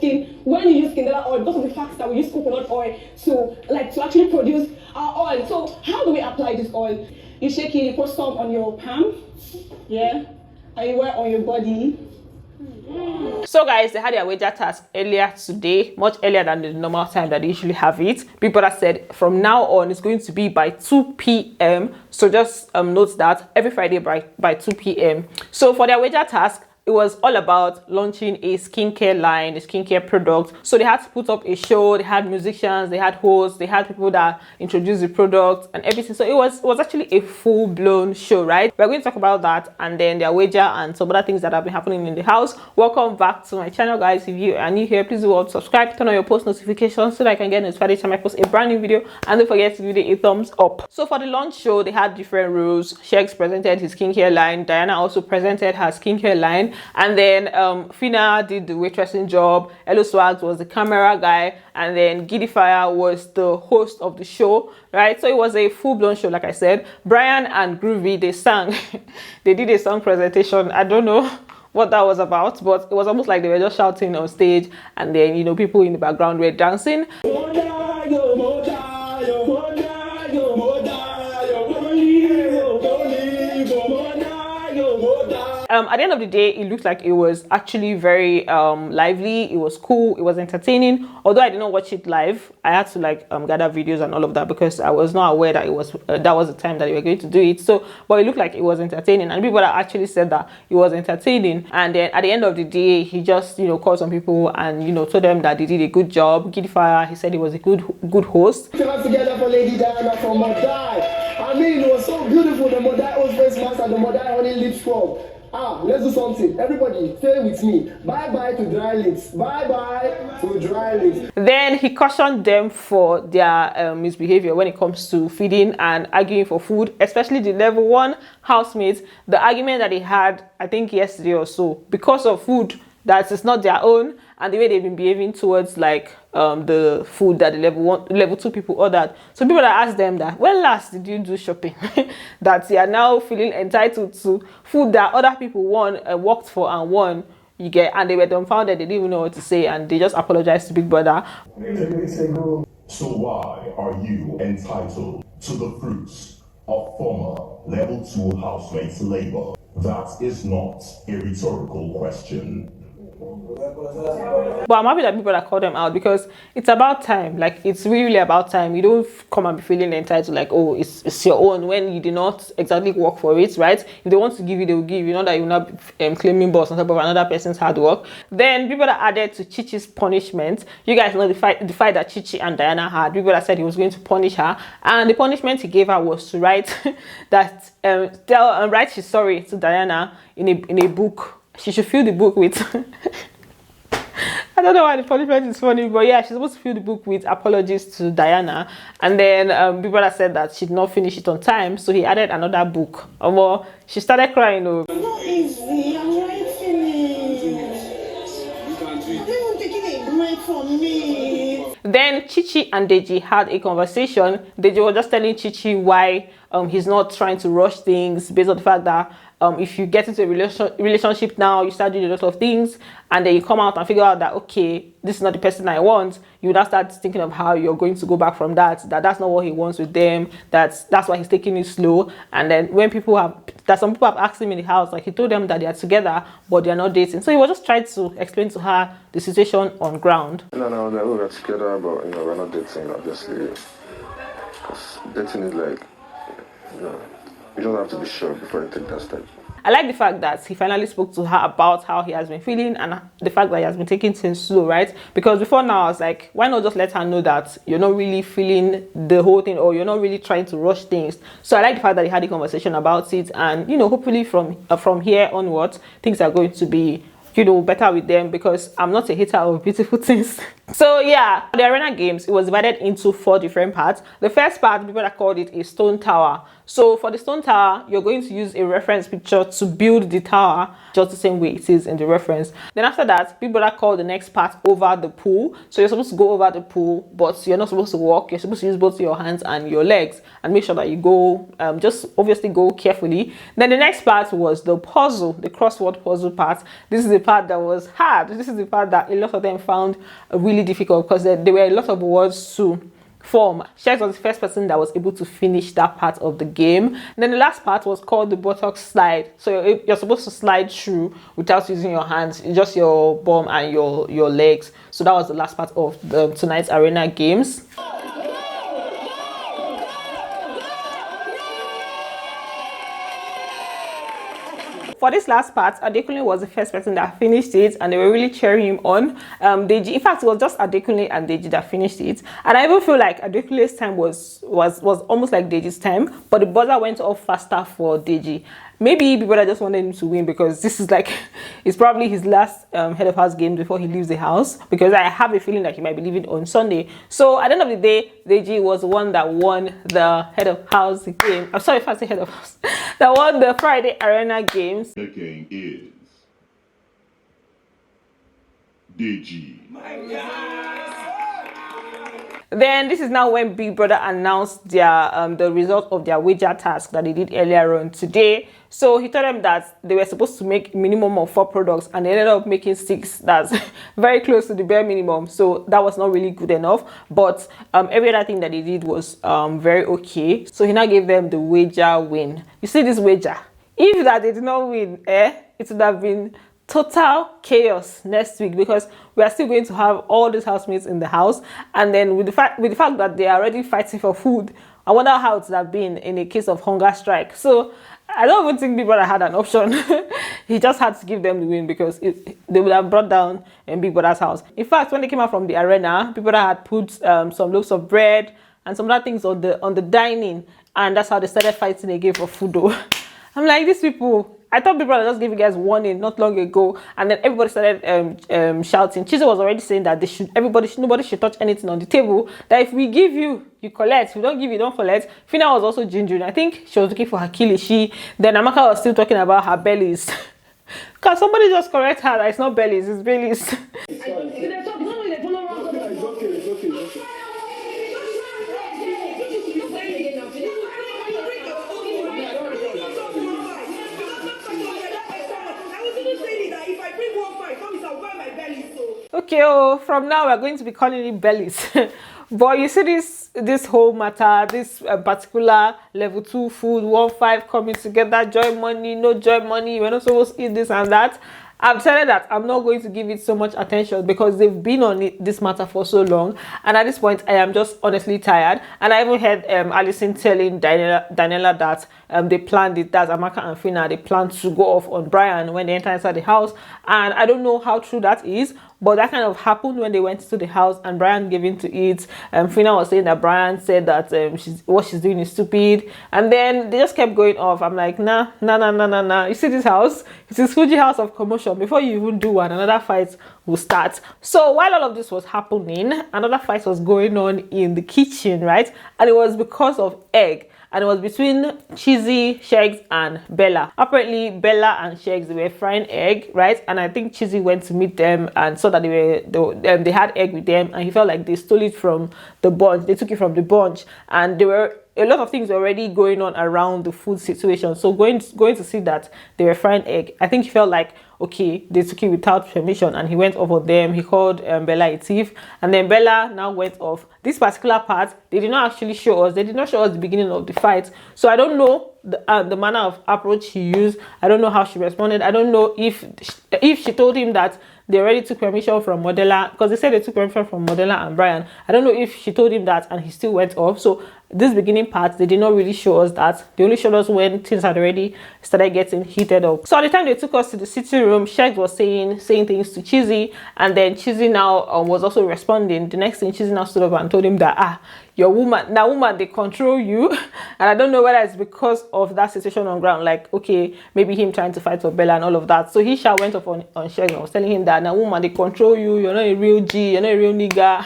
skin when you use candela oil, because of the fact that we use coconut oil to actually produce our oil. So how do we apply this oil? You shake it, you put some on your palm, yeah, and you wear on your body. So guys, they had their wager task earlier today, much earlier than the normal time that they usually have it. People that said from now on it's going to be by 2 p.m. So just note that every Friday by 2 p.m. So for their wager task, it was all about launching a skincare line, a skincare product. So they had to put up a show, they had musicians, they had hosts, they had people that introduced the product and everything. So it was actually a full-blown show, right? We're going to talk about that and then their wager and some other things that have been happening in the house. Welcome back to my channel, guys. If you are new here, please do subscribe, turn on your post notifications so that I can get notified each time I post a brand new video, and don't forget to give it a thumbs up. So for the launch show, they had different rules. Sheggz presented his skincare line, Diana also presented her skincare line, and then Fina did the waitressing job, Elo Swags was the camera guy, and then Giddy Fire was the host of the show, right? So it was a full-blown show, like I said. Brian and Groovy, they sang. They did a song presentation. I don't know what that was about, but it was almost like they were just shouting on stage, and then, you know, people in the background were dancing. At the end of the day, it looked like it was actually very lively. It was cool, it was entertaining. Although I did not watch it live, I had to gather videos and all of that because I was not aware that it was that was the time that they were going to do it. So but it looked like it was entertaining, and people that actually said that it was entertaining. And then at the end of the day, he just, you know, called some people and, you know, told them that they did a good job. Giddy Fire, he said he was a good host. Together for Lady Diana from Modai. I mean, it was so beautiful. The Modai Old Face Mask and the Modai Honey Lip Scrub. Let's do something. Everybody, say with me. Bye-bye to dry lips. Bye-bye to dry lips. Then he cautioned them for their misbehavior when it comes to feeding and arguing for food, especially the level 1 housemates. The argument that they had, I think yesterday or so, because of food that is not their own, and the way they've been behaving towards the food that the level 2 people ordered. So people that asked them that, when last did you do shopping? That you are now feeling entitled to food that other people worked for and won, you get, and they were dumbfounded. They didn't even know what to say, and they just apologized to Big Brother. So why are you entitled to the fruits of former level 2 housemates' labor? That is not a rhetorical question. But I'm happy that people that call them out, because it's about time. Like, it's really about time. You don't come and be feeling entitled like, oh, it's your own, when you did not exactly work for it, right? If they want to give you, they will give you. Not that you're not claiming boss on top of another person's hard work. Then people that added to Chichi's punishment, you guys know the fight that Chichi and Diana had. People that said he was going to punish her, and the punishment he gave her was to write write she's sorry to Diana in a book. She should fill the book with I don't know why the punishment is funny, but yeah, she's supposed to fill the book with apologies to Diana. And then people that said that she did not finish it on time, so he added another book. Well, she started crying. Not easy, I'm writing it. They're taking a break from me. Then Chichi and Deji had a conversation. Deji was just telling Chichi why he's not trying to rush things, based on the fact that if you get into a relationship now, you start doing a lot of things, and then you come out and figure out that, okay, this is not the person I want. You now start thinking of how you're going to go back from that that's not what he wants with them, that's why he's taking it slow. And then when some people have asked him in the house, like, he told them that they are together but they are not dating. So he was just trying to explain to her the situation on ground. No, we're together, but, you know, we're not dating, obviously. Because dating is like, you know, you don't have to be sure before you take that step. I like the fact that he finally spoke to her about how he has been feeling, and the fact that he has been taking things slow, right? Because before now, I was like, why not just let her know that you're not really feeling the whole thing, or you're not really trying to rush things. So I like the fact that he had a conversation about it, and, you know, hopefully from here onwards, things are going to be, you know, better with them, because I'm not a hater of beautiful things. So yeah, the arena games, it was divided into 4 different parts. The first part, people that called it a stone tower. So for the stone tower, you're going to use a reference picture to build the tower just the same way it is in the reference. Then after that, Big Brother called the next part over the pool. So you're supposed to go over the pool, but you're not supposed to walk. You're supposed to use both your hands and your legs, and make sure that you go, just obviously go carefully. Then the next part was the puzzle, the crossword puzzle part. This is the part that was hard. This is the part that a lot of them found really difficult because there were a lot of words to form. Sheggz was the first person that was able to finish that part of the game. And then the last part was called the buttocks slide. So you're supposed to slide through without using your hands, just your bum and your legs. So that was the last part of tonight's arena games. For this last part, Adekunle was the first person that finished it, and they were really cheering him on. Deji, in fact, it was just Adekunle and Deji that finished it, and I even feel like Adekunle's time was almost like Deji's time, but the buzzer went off faster for Deji. Maybe people just wanted him to win because this is like, it's probably his last head of house game before he leaves the house, because I have a feeling that he might be leaving on Sunday. So at the end of the day, Deji was the one that won the head of house game. I'm sorry if I say head of house. That won the Friday arena games. The game is Deji. Then this is now when Big Brother announced their the result of their wager task that they did earlier on today. So he told them that they were supposed to make a minimum of 4 products, and they ended up making 6. That's very close to the bare minimum. So that was not really good enough. But every other thing that they did was very okay. So he now gave them the wager win. You see this wager? If that they did not win, it would have been total chaos next week, because we are still going to have all these housemates in the house, and then with the fact that they are already fighting for food, I wonder how it would have been in a case of hunger strike. So I don't even think Big Brother had an option. He just had to give them the win, because they would have brought down Big Brother's house. In fact, when they came out from the arena, Big Brother had put some loaves of bread and some other things on the dining, and that's how they started fighting again for food though. I'm like, these people, I thought Big Brother just gave you guys warning not long ago, and then everybody started shouting. Chizzy was already saying that nobody should touch anything on the table. That if we give you, you collect. If we don't give you, don't collect. Fina was also gingering. I think she was looking for her kilishi. Then Amaka was still talking about her bellies. Because somebody just correct her that it's not bellies, it's bellies. Okay, from now we're going to be calling it bellies. But you see this whole matter, this particular level 2 food, 1-5 coming together, joy money, no joy money, we're not supposed to eat this and that. I've decided that I'm not going to give it so much attention, because they've been on this matter for so long, and at this point I am just honestly tired. And I even heard Alison telling Daniela that they planned it, that's Amaka and Fina, they planned to go off on Brian when they enter inside the house, and I don't know how true that is, but that kind of happened when they went to the house and Brian gave in to it. Fina was saying that Brian said that what she's doing is stupid, and then they just kept going off. I'm like, nah. You see this house? It is Fuji house of commotion. Before you even do one, another fight will start. So while all of this was happening, another fight was going on in the kitchen, right? And it was because of egg. And it was between Chizzy, Sheggz, and Bella. Apparently, Bella and Sheggz, they were frying egg, right? And I think Chizzy went to meet them and saw that they had egg with them, and he felt like they stole it from the bunch. They took it from the bunch, and there were a lot of things already going on around the food situation. So going to see that they were frying egg, I think he felt like, okay, they took it without permission, and he went off on them. He called Bella a thief, and then Bella now went off. This particular part, they did not actually show us. They did not show us the beginning of the fight. So I don't know the manner of approach she used. I don't know how she responded. I don't know if she told him that they already took permission from Modella, because they said they took permission from Modella and Brian. I don't know if she told him that and he still went off. So this beginning part, they did not really show us that. They only showed us when things had already started getting heated up. So at the time they took us to the sitting room, Sheggz was saying things to Chizzy, and then Chizzy now was also responding. The next thing, Chizzy now stood up and told him that, your woman, they control you. And I don't know whether it's because of that situation on ground, like, okay, maybe him trying to fight for Bella and all of that. So he went off on Sheggz and was telling him that, now woman, they control you, you're not a real G, you're not a real nigga.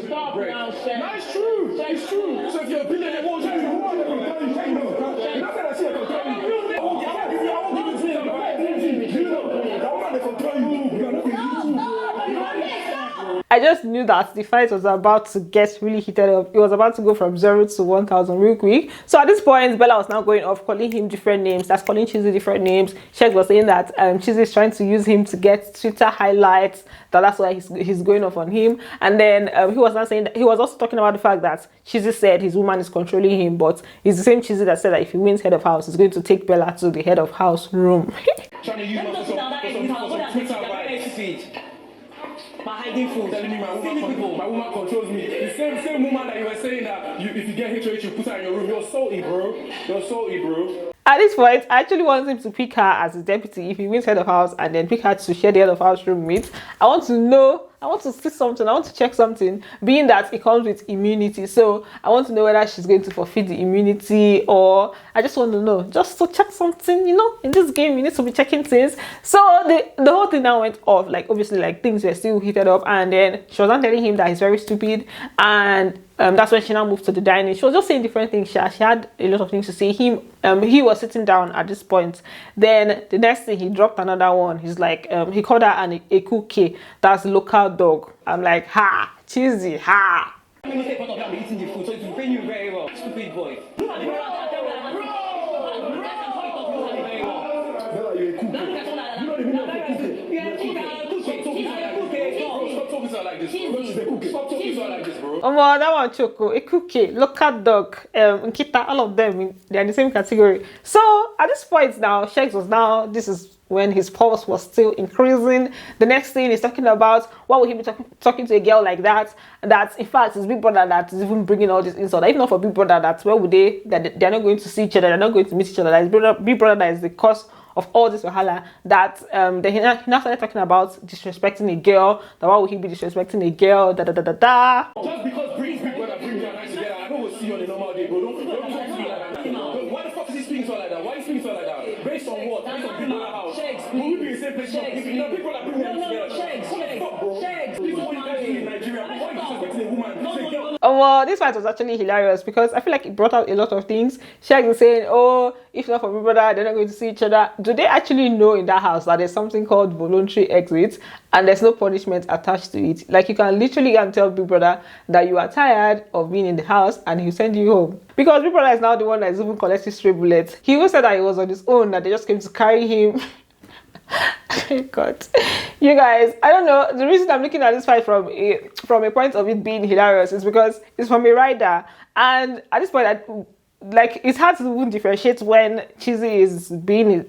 Stop now, Sheggz. That's true. Like, it's true. So if you're a billionaire, what would you do? Who are they comparing you to? You're not saying I see a comparing you. I won't give it to you. You know, that woman they compare you. You're not I just knew that the fight was about to get really heated up. It was about to go from 0 to 1,000 real quick. So at this point, Bella was now going off, calling him different names. That's calling Chizzy different names. Sheggz was saying that Chizzy is trying to use him to get Twitter highlights. That's why he's going off on him. And then he was not saying that, he was also talking about the fact that Chizzy said his woman is controlling him, but it's the same Chizzy that said that if he wins head of house, he's going to take Bella to the head of house room. trying to use my Twitter right. My hiding food, telling me my woman controls me. The same woman that you were saying that if you get HOH, you put her in your room. You're salty, bro. You're salty, bro. At this point, I actually want him to pick her as his deputy if he wins head of house, and then pick her to share the head of house room with. I want to know, I want to see something, I want to check something, being that it comes with immunity. So I want to know whether she's going to forfeit the immunity, or I just want to know, just to check something, you know, in this game, you need to be checking things. So the whole thing now went off, like obviously like things were still heated up, and then she was not telling him that he's very stupid, and that's when she now moved to the dining. She was just saying different things. She had a lot of things to say. He was sitting down at this point. Then the next thing, he dropped another one. He's like, he called her a cookie. That's local dog. I'm like, ha, Chizzy, ha. I'm going to take part of that eating the food, so it will bring you very well. Stupid boy. Bella, you're a cookie. You don't even know a cookie. You're a cookie. Stop talking to her like this. Stop talking to her like this, bro. That one choco, a cookie, local dog, Nkita, all of them, they're in the same category. So at this point now, Sheggz was now, this is when his pulse was still increasing. The next thing is talking about, why would he be talking to a girl like that? That in fact his big brother that is even bringing all this insult. If not for big brother, that where would they, that they're not going to see each other, they're not going to meet each other. That his big brother that is the cause of all this wahala. That he now started talking about disrespecting a girl. That why would he be disrespecting a girl? Just because big brother bring you and I together, I know we'll see you on a normal day, bro. Don't talk to me like that. Why the fuck is he speaking to her like that? Why are you speaking to her like that? Based on what? Based on big brother house. Sheggz, will we be in the same place? You know, big brother bring them together. Sheggz, this is what you guys do in Nigeria. Why are you disrespecting a woman? Well, this fight was actually hilarious because I feel like it brought out a lot of things. Sheggz is saying, oh, if not for big brother, they're not going to see each other. Do they actually know in that house that there's something called voluntary exit and there's no punishment attached to it? Like, you can literally go and tell big brother that you are tired of being in the house and he'll send you home. Because big brother is now the one that is even collecting stray bullets. He even said that he was on his own, that they just came to carry him. God, you guys, I don't know. The reason I'm looking at this fight from a point of it being hilarious is because it's from a rider, and at this point, like, it's hard to even differentiate when Chizzy is being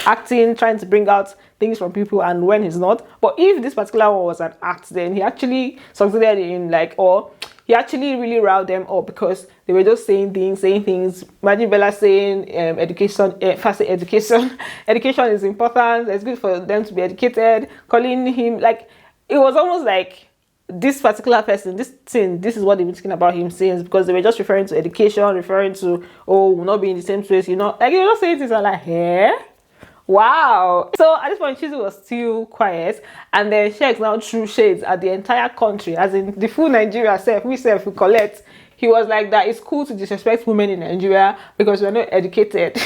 acting, trying to bring out things from people, and when he's not. But if this particular one was an act, then he actually succeeded in, like, or he actually really riled them up because they were just saying things. Imagine Bella saying education is important, it's good for them to be educated, calling him, like, it was almost like this particular person, this is what they've been talking about him since, because they were just referring to education, referring to, oh, we'll not be in the same place, you know, like, they were just saying things like, eh? Wow. So at this point, Chizzy was still quiet, and then Sheggz now threw shades at the entire country, as in the full Nigeria self, we collect. He was like that it's cool to disrespect women in Nigeria because we're not educated.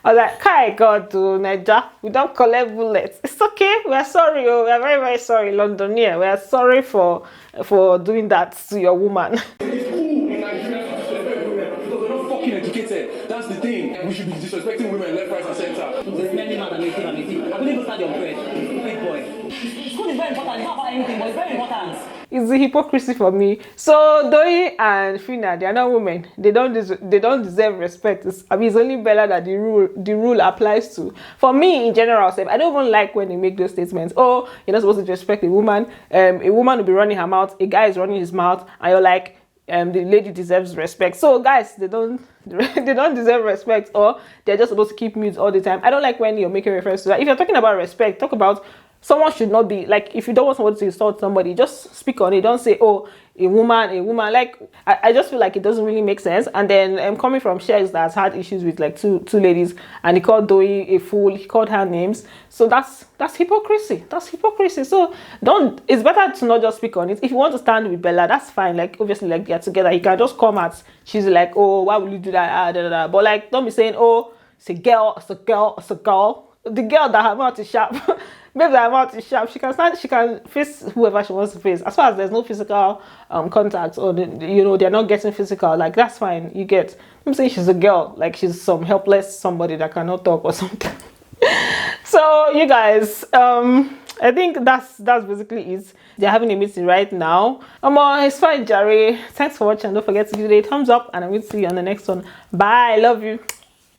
I was like, kai God, to Nigeria, we don't collect bullets. It's okay, we are sorry, we are very, very sorry, Londoner. We are sorry for doing that to your woman. It's cool in Nigeria to disrespect women because we're not fucking educated. That's the thing. We should be disrespecting women left, right, and center. There's many man and I couldn't even start your bread. Big boy. School is very important. It's not about anything, but it's very important. It's the hypocrisy for me. So Doi and Fina, they are not women. They don't deserve respect. It's only Bella that the rule applies to. For me, in general, I don't even like when they make those statements. Oh, you're not supposed to respect a woman. A woman will be running her mouth. A guy is running his mouth, and you're like, the lady deserves respect. So guys, they don't deserve respect, or they're just supposed to keep mute all the time. I don't like when you're making reference to that. If you're talking about respect, talk about someone should not be, like, if you don't want somebody to insult somebody, just speak on it. Don't say, oh, a woman. Like I just feel like it doesn't really make sense. And then coming from Sheggz that has had issues with like two ladies, and he called Doi a fool, he called her names. So that's hypocrisy. That's hypocrisy. So it's better to not just speak on it. If you want to stand with Bella, that's fine. Like obviously, like they're together, you can just come at she's like, oh, why would you do that? But like, don't be saying, oh, it's a girl. The girl that her mouth is sharp. Maybe that mouth is sharp. She can face whoever she wants to face. As far as there's no physical contact, or they're not getting physical, like that's fine. You get. I'm saying she's a girl, like she's some helpless somebody that cannot talk or something. So you guys, I think that's basically it. They're having a meeting right now. It's fine, Jerry. Thanks for watching. Don't forget to give it a thumbs up, and I will see you on the next one. Bye. I love you.